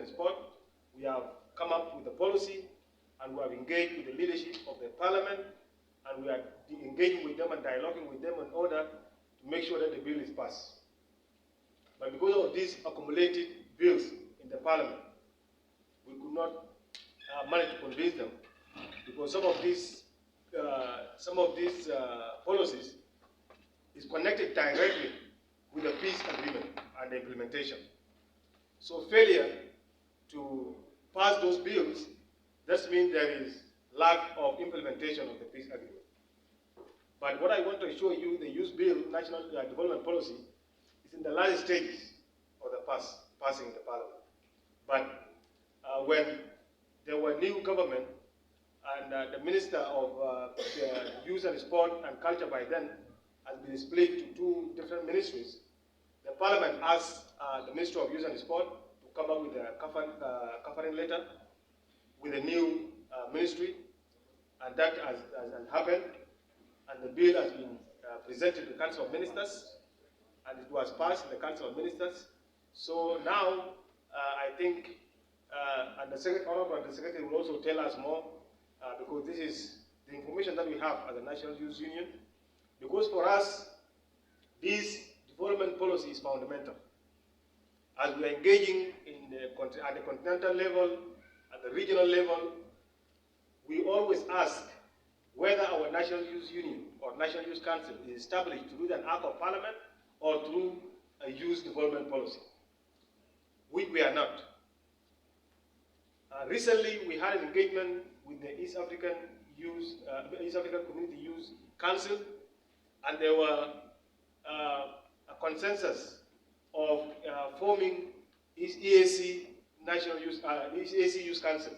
and Sport, we have come up with a policy, and we have engaged with the leadership of the Parliament, and we are engaging with them and dialoguing with them in order to make sure that the bill is passed. But because of these accumulated bills in the Parliament, we could not manage to convince them, because some of these policies is connected directly with the peace agreement and the implementation. So failure to pass those bills, that means there is lack of implementation of the peace agreement. But what I want to assure you, the youth bill, national development policy, is in the last stages of the passing in the Parliament. But when there were new government, and the Minister of Youth and Sport and Culture by then has been split to two different ministries, the Parliament asked the Minister of Youth and Sport to come up with a covering letter with a new ministry, and that has happened, and the bill has been presented to the Council of Ministers, and it was passed in the Council of Ministers. So now, I think, and the Honorable Secretary will also tell us more, because this is the information that we have as a National Youth Union. Because for us, this development policy is fundamental. As we are engaging at the continental level, at the regional level, we always ask whether our National Youth Union or National Youth Council is established through an Act of Parliament or through a youth development policy, which we are not. Recently, we had an engagement with the East African Community Youth Council, and there were a consensus of forming EAC National Youth EAC Youth Council,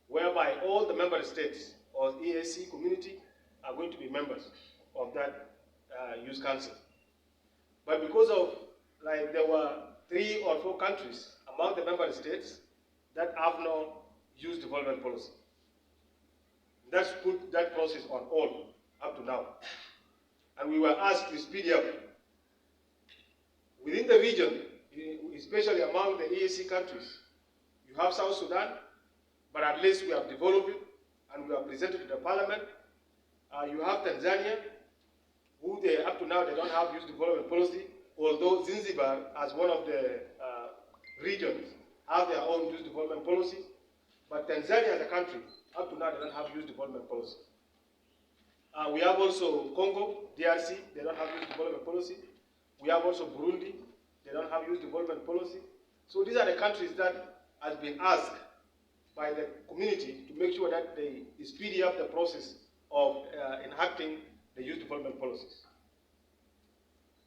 whereby all the member states or EAC community are going to be members of that youth council. But because of there were 3 or 4 countries among the member states that have no youth development policy. That's put that process on hold up to now. And we were asked to speed up. Within the region, especially among the EAC countries, you have South Sudan, but at least we have developed it and we have presented to the Parliament. You have Tanzania, who up to now they don't have youth development policy, although Zanzibar, as one of the regions, have their own youth development policy. But Tanzania as a country, up to now they don't have youth development policy. We have also Congo, DRC, they don't have youth development policy. We have also Burundi, they don't have youth development policy. So these are the countries that has been asked by the community to make sure that they speed up the process of enacting the youth development policies.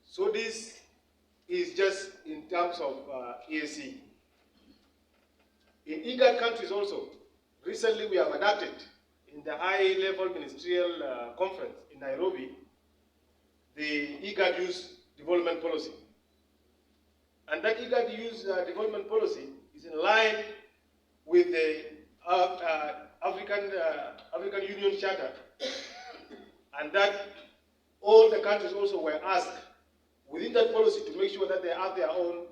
So this is just in terms of EAC. In IGAD countries also, recently we have adopted in the high-level ministerial conference in Nairobi, the IGAD Youth Development Policy. And that IGAD Youth Development Policy is in line with the African Union Charter, and that all the countries also were asked within that policy to make sure that they have their own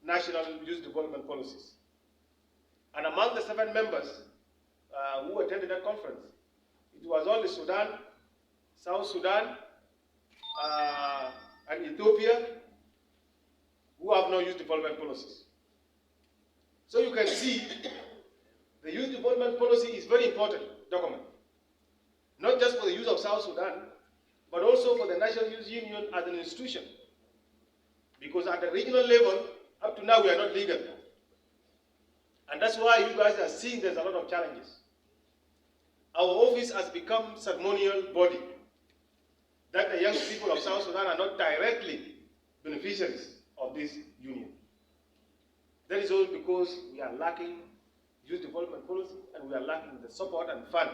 national youth development policies. And among the 7 members who attended that conference, it was only Sudan, South Sudan, and Ethiopia who have no youth development policies. So you can see the youth development policy is very important document, not just for the youth of South Sudan, but also for the National Youth Union as an institution. Because at the regional level, up to now we are not legal. And that's why you guys are seeing there's a lot of challenges. Our office has become ceremonial body, that the young people of South Sudan are not directly beneficiaries of this union. That is all because we are lacking youth development policy, and we are lacking the support and fund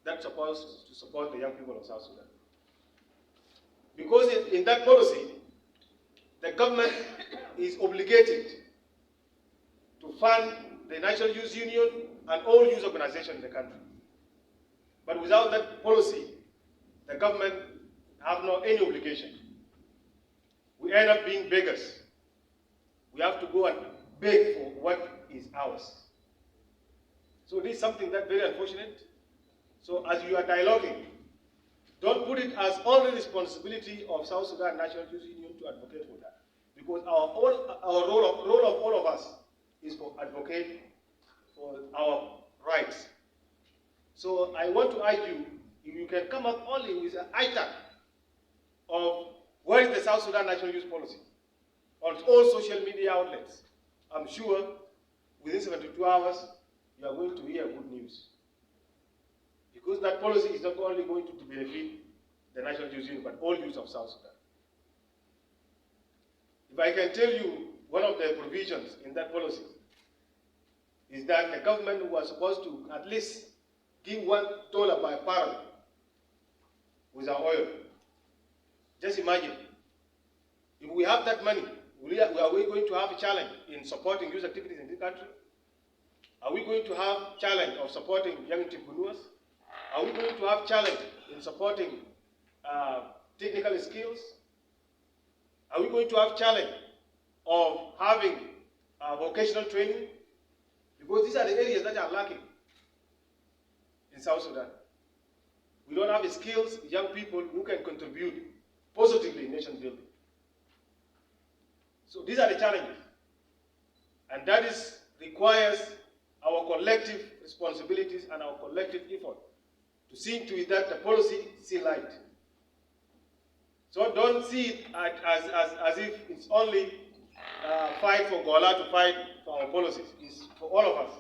that's supposed to support the young people of South Sudan. Because in that policy, the government is obligated to fund the National Youth Union and all youth organizations in the country. But without that policy, the government have no any obligation. We end up being beggars. We have to go and beg for what is ours. So this is something that's very unfortunate. So as you are dialoguing, don't put it as only responsibility of South Sudan National Youth Union to advocate for that. Because our role of all of us is to advocate for our rights. So I want to urge you, if you can come up only with an item of what is the South Sudan National Youth Policy on all social media outlets, I'm sure within 72 hours you are going to hear good news. Because that policy is not only going to benefit the National Youth Union, but all youth of South Sudan. If I can tell you, one of the provisions in that policy is that the government was supposed to at least give $1 per barrel with our oil. Just imagine, if we have that money, are we going to have a challenge in supporting youth activities in this country? Are we going to have challenge of supporting young entrepreneurs? Are we going to have challenge in supporting technical skills? Are we going to have challenge of having vocational training? Because these are the areas that are lacking in South Sudan. We don't have skills, young people who can contribute positively in nation building. So these are the challenges. And that requires our collective responsibilities and our collective effort to see to it that the policy see light. So don't see it as if it's only fight for Gola to fight for our policies. It's for all of us.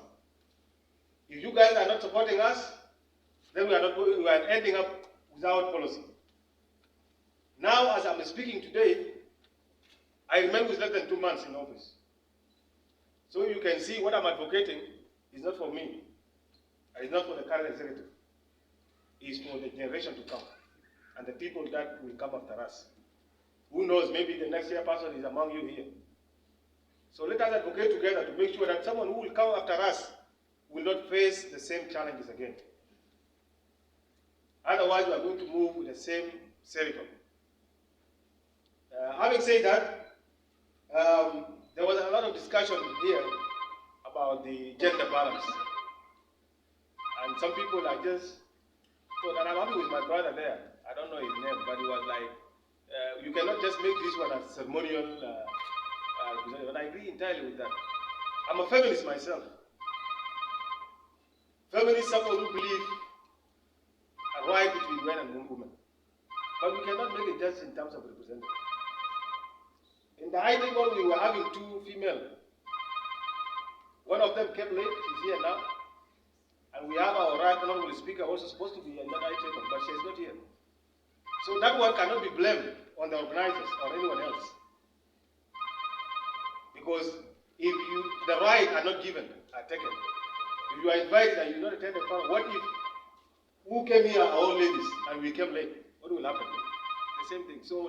If you guys are not supporting us, then we are ending up without policy. Now, as I'm speaking today, I remain with less than 2 months in office. So you can see what I'm advocating is not for me. It's not for the current executive. It's for the generation to come and the people that will come after us. Who knows, maybe the next year person is among you here. So let us advocate together to make sure that someone who will come after us will not face the same challenges again. Otherwise, we are going to move with the same circle. Having said that, there was a lot of discussion here about the gender balance. And some people are just thought, and I'm happy with my brother there. I don't know his name, but he was like, you cannot just make this one a ceremonial, and I agree entirely with that. I'm a feminist myself. Feminist, someone who believe a right between men and women. But we cannot make it just in terms of representation. In the high table, we were having 2 female. One of them came late, she's here now. And we have our right honorable speaker also supposed to be in that high table, but she's not here. So that one cannot be blamed on the organizers or anyone else. Because if the right are not given, are taken. If you are invited and you not attend the program, what if who came here are all ladies and we came late? What will happen? The same thing. So